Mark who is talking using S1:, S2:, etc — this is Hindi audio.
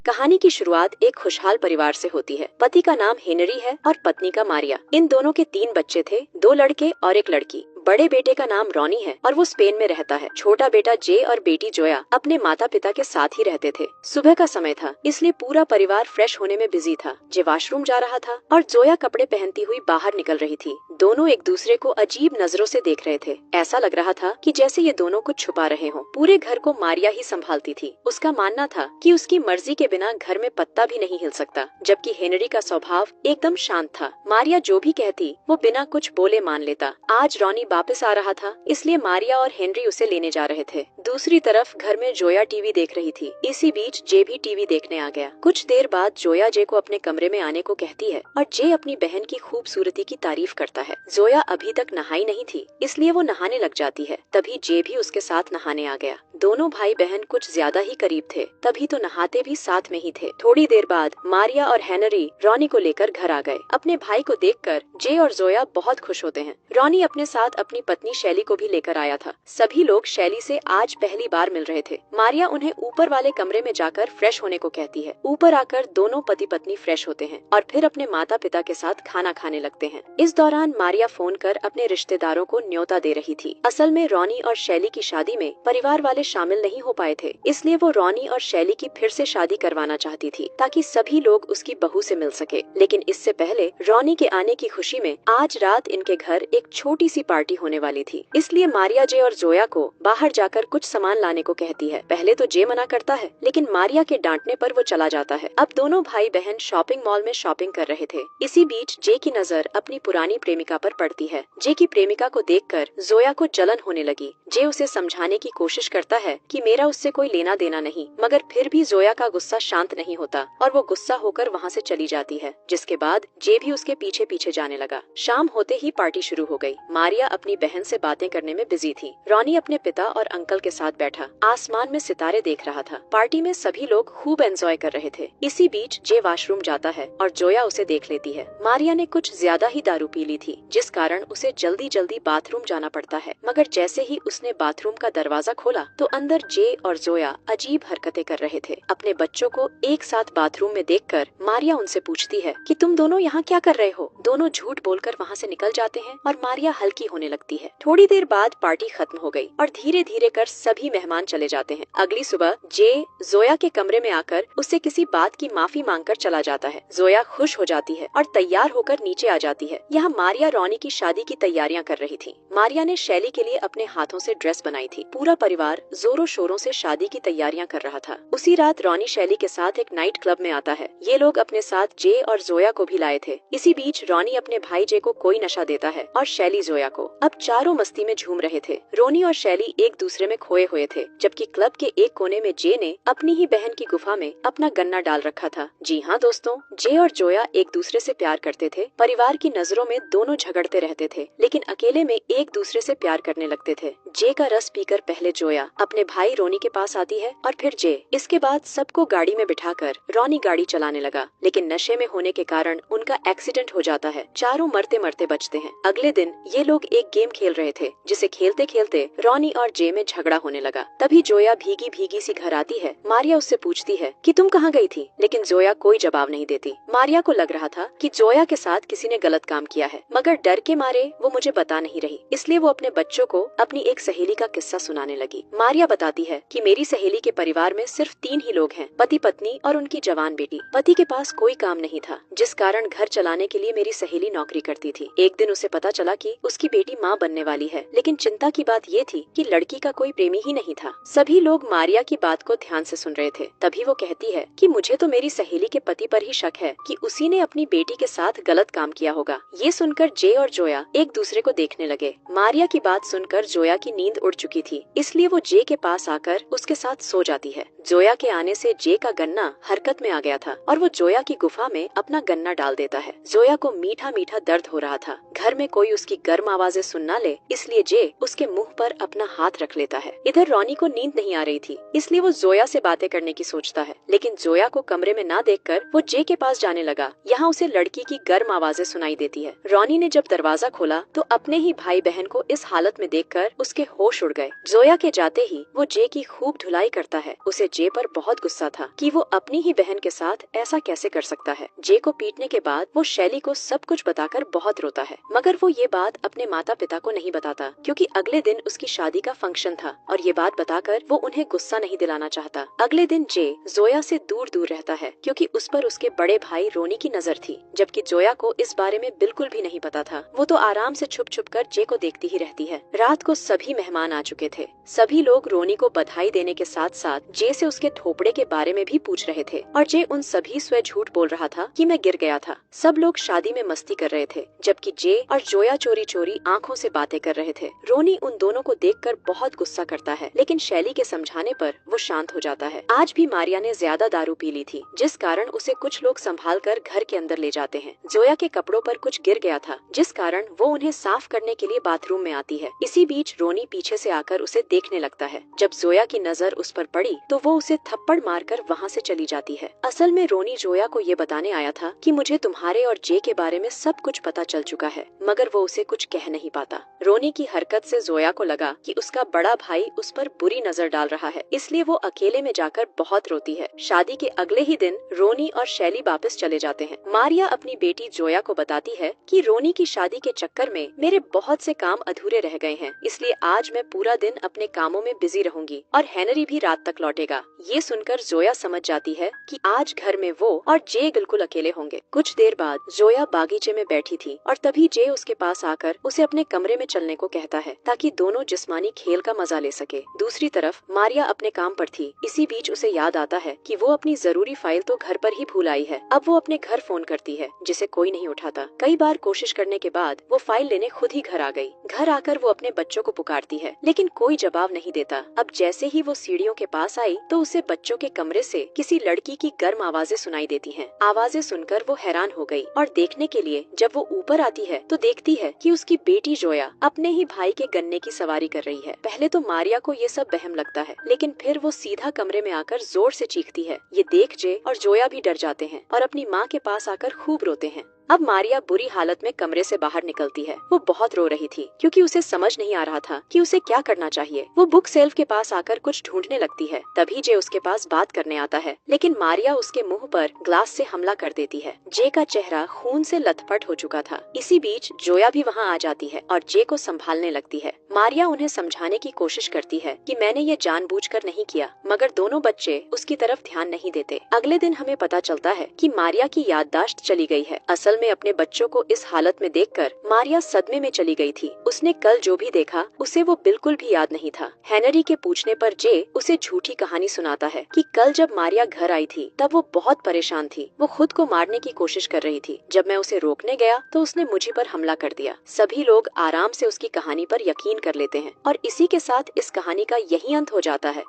S1: कहानी की शुरुआत एक खुशहाल परिवार से होती है। पति का नाम हेनरी है और पत्नी का मारिया। इन दोनों के 3 बच्चे थे, 2 लड़के और 1 लड़की। बड़े बेटे का नाम रॉनी है और वो स्पेन में रहता है। छोटा बेटा जे और बेटी जोया अपने माता पिता के साथ ही रहते थे। सुबह का समय था, इसलिए पूरा परिवार फ्रेश होने में बिजी था। जे वॉशरूम जा रहा था और जोया कपड़े पहनती हुई बाहर निकल रही थी। दोनों एक दूसरे को अजीब नजरों से देख रहे थे। ऐसा लग रहा था कि जैसे ये दोनों कुछ छुपा रहे हों। पूरे घर को मारिया ही संभालती थी। उसका मानना था कि उसकी मर्जी के बिना घर में पत्ता भी नहीं हिल सकता, जबकि हेनरी का स्वभाव एकदम शांत था। मारिया जो भी कहती वो बिना कुछ बोले मान लेता। आज रॉनी वापस आ रहा था, इसलिए मारिया और हेनरी उसे लेने जा रहे थे। दूसरी तरफ घर में जोया टीवी देख रही थी। इसी बीच जे भी टीवी देखने आ गया। कुछ देर बाद जोया जे को अपने कमरे में आने को कहती है और जे अपनी बहन की खूबसूरती की तारीफ करता है। जोया अभी तक नहाई नहीं थी, इसलिए वो नहाने लग जाती है। तभी जे भी उसके साथ नहाने आ गया। दोनों भाई बहन कुछ ज्यादा ही करीब थे, तभी तो नहाते भी साथ में ही थे। थोड़ी देर बाद मारिया और हेनरी रॉनी को लेकर घर आ गए। अपने भाई को देखकर जे और जोया बहुत खुश होते हैं। रॉनी अपने साथ अपनी पत्नी शैली को भी लेकर आया था। सभी लोग शैली से आज पहली बार मिल रहे थे। मारिया उन्हें ऊपर वाले कमरे में जाकर फ्रेश होने को कहती है। ऊपर आकर दोनों पति पत्नी फ्रेश होते हैं और फिर अपने माता पिता के साथ खाना खाने लगते हैं। इस दौरान मारिया फोन कर अपने रिश्तेदारों को न्योता दे रही थी। असल में रॉनी और शैली की शादी में परिवार वाले शामिल नहीं हो पाए थे, इसलिए वो रॉनी और शैली की फिर से शादी करवाना चाहती थी ताकि सभी लोग उसकी बहू से मिल सके। लेकिन इससे पहले रॉनी के आने की खुशी में आज रात इनके घर एक छोटी सी पार्टी होने वाली थी, इसलिए मारिया जे और जोया को बाहर जाकर कुछ सामान लाने को कहती है। पहले तो जे मना करता है, लेकिन मारिया के डांटने पर वो चला जाता है। अब दोनों भाई बहन शॉपिंग मॉल में शॉपिंग कर रहे थे। इसी बीच जे की नजर अपनी पुरानी प्रेमिका पर पड़ती है। जे की प्रेमिका को देखकर जोया को जलन होने लगी। जे उसे समझाने की कोशिश करता है कि मेरा उससे कोई लेना देना नहीं, मगर फिर भी जोया का गुस्सा शांत नहीं होता और वो गुस्सा होकर वहाँ से चली जाती है। जिसके बाद जे भी उसके पीछे पीछे जाने लगा। शाम होते ही पार्टी शुरू हो गई। मारिया अपनी बहन से बातें करने में बिजी थी। रॉनी अपने पिता और अंकल के साथ बैठा आसमान में सितारे देख रहा था। पार्टी में सभी लोग खूब एंजॉय कर रहे थे। इसी बीच जे वॉशरूम जाता है और जोया उसे देख लेती है। मारिया ने कुछ ज्यादा ही दारू पी ली थी, जिस कारण उसे जल्दी जल्दी बाथरूम जाना पड़ता है। मगर जैसे ही उसने बाथरूम का दरवाजा खोला तो अंदर जे और जोया अजीब हरकतें कर रहे थे। अपने बच्चों को एक साथ बाथरूम में देखकर मारिया उनसे पूछती है कि तुम दोनों यहाँ क्या कर रहे हो। दोनों झूठ बोलकर वहाँ से निकल जाते हैं और मारिया हल्की होने लगती है। थोड़ी देर बाद पार्टी खत्म हो गई और धीरे धीरे कर सभी मेहमान चले जाते हैं। अगली सुबह जे जोया के कमरे में आकर उससे किसी बात की माफी मांगकर चला जाता है। जोया खुश हो जाती है और तैयार होकर नीचे आ जाती है। यहाँ मारिया रॉनी की शादी की तैयारियां कर रही थी। मारिया ने शैली के लिए अपने हाथों से ड्रेस बनाई थी। पूरा परिवार जोरों शोरों से शादी की तैयारियां कर रहा था। उसी रात रॉनी शैली के साथ एक नाइट क्लब में आता है। ये लोग अपने साथ जे और जोया को भी लाए थे। इसी बीच रॉनी अपने भाई जे को कोई नशा देता है और शैली जोया को। अब चारों मस्ती में झूम रहे थे। रोनी और शैली एक दूसरे में खोए हुए थे, जबकि क्लब के एक कोने में जे ने अपनी ही बहन की गुफा में अपना गन्ना डाल रखा था। जी हाँ दोस्तों, जे और जोया एक दूसरे से प्यार करते थे। परिवार की नजरों में दोनों झगड़ते रहते थे, लेकिन अकेले में एक दूसरे से प्यार करने लगते थे। जे का रस पीकर पहले जोया अपने भाई रोनी के पास आती है और फिर जे। इसके बाद सबको गाड़ी में बिठाकर रॉनी गाड़ी चलाने लगा, लेकिन नशे में होने के कारण उनका एक्सीडेंट हो जाता है। चारों मरते मरते बचते हैं। अगले दिन ये लोग एक गेम खेल रहे थे, जिसे खेलते खेलते रॉनी और जे में झगड़ा होने लगा। तभी जोया भीगी भीगी सी घर आती है। मारिया उससे पूछती है कि तुम कहाँ गई थी, लेकिन जोया कोई जवाब नहीं देती। मारिया को लग रहा था कि जोया के साथ किसी ने गलत काम किया है, मगर डर के मारे वो मुझे बता नहीं रही, इसलिए वो अपने बच्चों को अपनी एक सहेली का किस्सा सुनाने लगी। मारिया बताती है कि मेरी सहेली के परिवार में सिर्फ 3 ही लोग हैं, पति पत्नी और उनकी जवान बेटी। पति के पास कोई काम नहीं था, जिस कारण घर चलाने के लिए मेरी सहेली नौकरी करती थी। एक दिन उसे पता चला कि उसकी बेटी माँ बनने वाली है, लेकिन चिंता की बात ये थी कि लड़की का कोई प्रेमी ही नहीं था। सभी लोग मारिया की बात को ध्यान से सुन रहे थे। तभी वो कहती है कि मुझे तो मेरी सहेली के पति पर ही शक है कि उसी ने अपनी बेटी के साथ गलत काम किया होगा। ये सुनकर जे और जोया एक दूसरे को देखने लगे। मारिया की बात सुनकर जोया की नींद उड़ चुकी थी, इसलिए वो जे के पास आकर उसके साथ सो जाती है। जोया के आने से जे का गन्ना हरकत में आ गया था और वो जोया की गुफा में अपना गन्ना डाल देता है। जोया को मीठा मीठा दर्द हो रहा था। घर में कोई उसकी गर्म आवाजें सुन ना ले, इसलिए जे उसके मुंह पर अपना हाथ रख लेता है। इधर रॉनी को नींद नहीं आ रही थी, इसलिए वो जोया से बातें करने की सोचता है, लेकिन जोया को कमरे में ना देखकर वो जे के पास जाने लगा। यहाँ उसे लड़की की गर्म आवाजें सुनाई देती है। रॉनी ने जब दरवाजा खोला तो अपने ही भाई बहन को इस हालत में देखकर उसके होश उड़ गए। जोया के जाते ही वो जे की खूब धुलाई करता है। उसे जे पर बहुत गुस्सा था कि वो अपनी ही बहन के साथ ऐसा कैसे कर सकता है। जे को पीटने के बाद वो शैली को सब कुछ बताकर बहुत रोता है, मगर वो ये बात अपने माता पिता को नहीं बताता क्योंकि अगले दिन उसकी शादी का फंक्शन था और ये बात बताकर वो उन्हें गुस्सा नहीं दिलाना चाहता। अगले दिन जे जोया से दूर दूर रहता है क्योंकि उस पर उसके बड़े भाई रोनी की नजर थी, जबकि जोया को इस बारे में बिल्कुल भी नहीं पता था। वो तो आराम से छुप छुप कर जे को देखती ही रहती है। रात को सभी मेहमान आ चुके थे। सभी लोग रोनी को बधाई देने के साथ साथ जे से उसके थोपड़े के बारे में भी पूछ रहे थे और जे उन सभी से झूठ बोल रहा था कि मैं गिर गया था। सब लोग शादी में मस्ती कर रहे थे, जबकि जे और जोया चोरी चोरी आंखों से बातें कर रहे थे। रोनी उन दोनों को देखकर बहुत गुस्सा करता है, लेकिन शैली के समझाने पर वो शांत हो जाता है। आज भी मारिया ने ज्यादा दारू पी ली थी, जिस कारण उसे कुछ लोग संभाल कर घर के अंदर ले जाते हैं। जोया के कपड़ों पर कुछ गिर गया था, जिस कारण वो उन्हें साफ करने के लिए बाथरूम में आती है। इसी बीच रोनी पीछे से आकर उसे देखने लगता है। जब जोया की नजर उस पर पड़ी तो वो उसे थप्पड़ मारकर वहाँ से चली जाती है। असल में रोनी जोया को ये बताने आया था कि मुझे तुम्हारे और जे के बारे में सब कुछ पता चल चुका है, मगर वो उसे कुछ कह नहीं पाता। रोनी की हरकत से जोया को लगा कि उसका बड़ा भाई उस पर बुरी नजर डाल रहा है, इसलिए वो अकेले में जाकर बहुत रोती है। शादी के अगले ही दिन रोनी और शैली वापस चले जाते हैं। मारिया अपनी बेटी जोया को बताती है कि रोनी की शादी के चक्कर में मेरे बहुत से काम अधूरे रह गए हैं, इसलिए आज मैं पूरा दिन अपने कामों में बिजी रहूंगी और हेनरी भी रात तक लौटेगा। ये सुनकर जोया समझ जाती है कि आज घर में वो और जे बिल्कुल अकेले होंगे। कुछ देर बाद जोया बागीचे में बैठी थी और तभी जे उसके पास आकर उसे अपने कमरे में चलने को कहता है ताकि दोनों जिस्मानी खेल का मजा ले सके। दूसरी तरफ मारिया अपने काम पर थी। इसी बीच उसे याद आता है कि वो अपनी जरूरी फाइल तो घर पर ही भूल आई है। अब वो अपने घर फोन करती है, जिसे कोई नहीं उठाता। कई बार कोशिश करने के बाद वो फाइल लेने खुद ही घर आ गई। घर आकर वो अपने बच्चों को पुकारती है, लेकिन कोई जवाब नहीं देता। अब जैसे ही वो सीढ़ियों के पास आई तो उसे बच्चों के कमरे से किसी लड़की की गर्म आवाजें सुनाई देती हैं। आवाजें सुनकर वो हैरान हो गई और देखने के लिए जब वो ऊपर आती है तो देखती है कि उसकी बेटी जोया अपने ही भाई के गन्ने की सवारी कर रही है। पहले तो मारिया को ये सब वहम लगता है, लेकिन फिर वो सीधा कमरे में आकर जोर से चीखती है। ये देख जे और जोया भी डर जाते हैं और अपनी माँ के पास आकर खूब रोते हैं। अब मारिया बुरी हालत में कमरे से बाहर निकलती है। वो बहुत रो रही थी क्योंकि उसे समझ नहीं आ रहा था कि उसे क्या करना चाहिए। वो बुक सेल्फ के पास आकर कुछ ढूंढने लगती है। तभी जे उसके पास बात करने आता है, लेकिन मारिया उसके मुंह पर ग्लास से हमला कर देती है। जे का चेहरा खून से लथपथ हो चुका था। इसी बीच जोया भी वहाँ आ जाती है और जे को संभालने लगती है। मारिया उन्हें समझाने की कोशिश करती है कि मैंने ये जानबूझकर नहीं किया, मगर दोनों बच्चे उसकी तरफ ध्यान नहीं देते। अगले दिन हमें पता चलता है कि मारिया की याददाश्त चली गई है। असल में अपने बच्चों को इस हालत में देखकर मारिया सदमे में चली गई थी। उसने कल जो भी देखा उसे वो बिल्कुल भी याद नहीं था। हेनरी के पूछने पर जे उसे झूठी कहानी सुनाता है कि कल जब मारिया घर आई थी तब वो बहुत परेशान थी। वो खुद को मारने की कोशिश कर रही थी। जब मैं उसे रोकने गया तो उसने मुझे पर हमला कर दिया। सभी लोग आराम से उसकी कहानी पर यकीन कर लेते हैं और इसी के साथ इस कहानी का यही अंत हो जाता है।